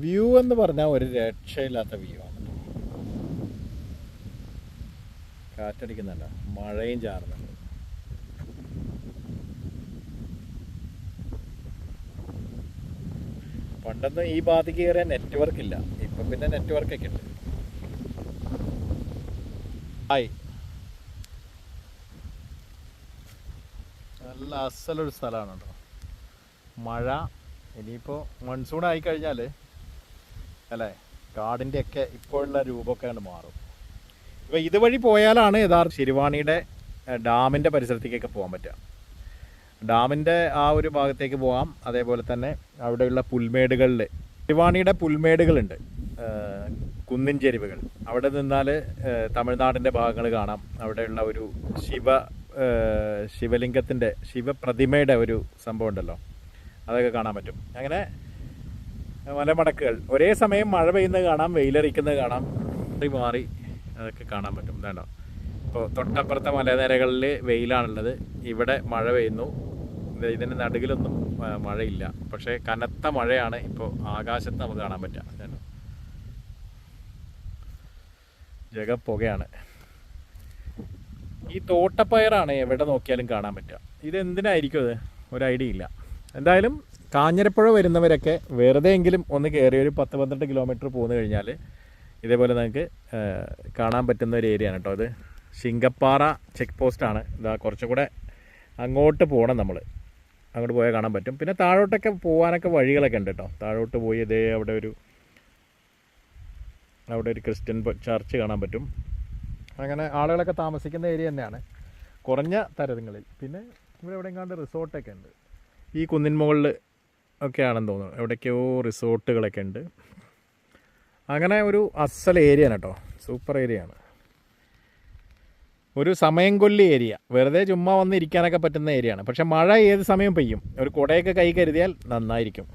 View എന്ന് പറഞ്ഞാൽ ഒരു രക്ഷയില്ലാത്ത വ്യൂ ആണ്. കാറ്റടിക്കുന്നുണ്ട്, മഴയും ചാറുന്നുണ്ട്. പണ്ടൊന്നും ഈ ഭാഗത്തേക്ക് കയറിയാൽ നെറ്റ്വർക്ക് ഇല്ല, ഇപ്പം പിന്നെ നെറ്റ്വർക്കൊക്കെ ഉണ്ട്. ഹായ്, നല്ല അസലൊരു സ്ഥലമാണ് കേട്ടോ. മഴ ഇനിയിപ്പോൾ മൺസൂൺ ആയിക്കഴിഞ്ഞാൽ അല്ലേ, കാടിൻ്റെയൊക്കെ ഇപ്പോഴുള്ള രൂപമൊക്കെ കണ്ട് മാറും. ഇപ്പോൾ ഇതുവഴി പോയാലാണ് യഥാർത്ഥ ശിരുവാണിയുടെ ഡാമിൻ്റെ പരിസരത്തേക്കൊക്കെ പോകാൻ പറ്റുക. ഡാമിൻ്റെ ആ ഒരു ഭാഗത്തേക്ക് പോകാം. അതേപോലെ തന്നെ അവിടെയുള്ള പുൽമേടുകളിൽ ശിരുവാണിയുടെ പുൽമേടുകളുണ്ട്, കുന്നിൻ ചെരുവുകൾ. അവിടെ നിന്നാൽ തമിഴ്നാടിൻ്റെ ഭാഗങ്ങൾ കാണാം. അവിടെയുള്ള ഒരു ശിവലിംഗത്തിൻ്റെ ശിവപ്രതിമയുടെ ഒരു സംഭവം ഉണ്ടല്ലോ, അതൊക്കെ കാണാൻ പറ്റും. അങ്ങനെ മലമടക്കുകൾ ഒരേ സമയം മഴ പെയ്യുന്നത് കാണാം, വെയിലറിക്കുന്നത് കാണാം, മാറി അതൊക്കെ കാണാൻ പറ്റും. ഇതാണോ, ഇപ്പോൾ തൊട്ടപ്പുറത്തെ മലനിരകളിൽ വെയിലാണുള്ളത്, ഇവിടെ മഴ പെയ്യുന്നു. ഇതിൻ്റെ നടുകിലൊന്നും മഴയില്ല, പക്ഷേ കനത്ത മഴയാണ് ഇപ്പോൾ ആകാശത്ത് നമുക്ക് കാണാൻ പറ്റുക. ഇതാണോ, ജഗപ്പുകയാണ്. ഈ തോട്ടപ്പയറാണ് എവിടെ നോക്കിയാലും കാണാൻ പറ്റുക. ഇതെന്തിനായിരിക്കും അത്, ഒരു ഐഡിയ ഇല്ല. എന്തായാലും കാഞ്ഞിരപ്പുഴ വരുന്നവരൊക്കെ വെറുതെ എങ്കിലും ഒന്ന് കയറി ഒരു 10-12 കിലോമീറ്റർ പോന്നു കഴിഞ്ഞാൽ ഇതേപോലെ നമുക്ക് കാണാൻ പറ്റുന്ന ഒരു ഏരിയ ആണ് കേട്ടോ. അത് ശിങ്കപ്പാറ ചെക്ക് പോസ്റ്റാണ്. ഇതാ കുറച്ചും കൂടെ അങ്ങോട്ട് പോകണം, നമ്മൾ അങ്ങോട്ട് പോയാൽ കാണാൻ പറ്റും. പിന്നെ താഴോട്ടൊക്കെ പോകാനൊക്കെ വഴികളൊക്കെ ഉണ്ട് കേട്ടോ. താഴോട്ട് പോയി ഇതേ അവിടെ ഒരു ക്രിസ്ത്യൻ ചർച്ച് കാണാൻ പറ്റും. അങ്ങനെ ആളുകളൊക്കെ താമസിക്കുന്ന ഏരിയ തന്നെയാണ്, കുറഞ്ഞ തരങ്ങളിൽ. പിന്നെ ഇവിടെ എവിടെയെങ്ങാണ്ട് റിസോർട്ടൊക്കെ ഉണ്ട്, ഈ കുന്നിൻ മുകളിൽ ഒക്കെ ആണെന്ന് തോന്നുന്നു. എവിടേക്കോ റിസോർട്ടുകളൊക്കെ ഉണ്ട്. അങ്ങനെ ഒരു അസൽ ഏരിയ ആണ് കേട്ടോ, സൂപ്പർ ഏരിയ ആണ്. ഒരു സമയം കൊല്ലി ഏരിയ, വെറുതെ ചുമ്മാ വന്നിരിക്കാനൊക്കെ പറ്റുന്ന ഏരിയ ആണ്. പക്ഷേ മഴ ഏത് സമയം പെയ്യും, ഒരു കുടയൊക്കെ കൈ കരുതിയാൽ നന്നായിരിക്കും.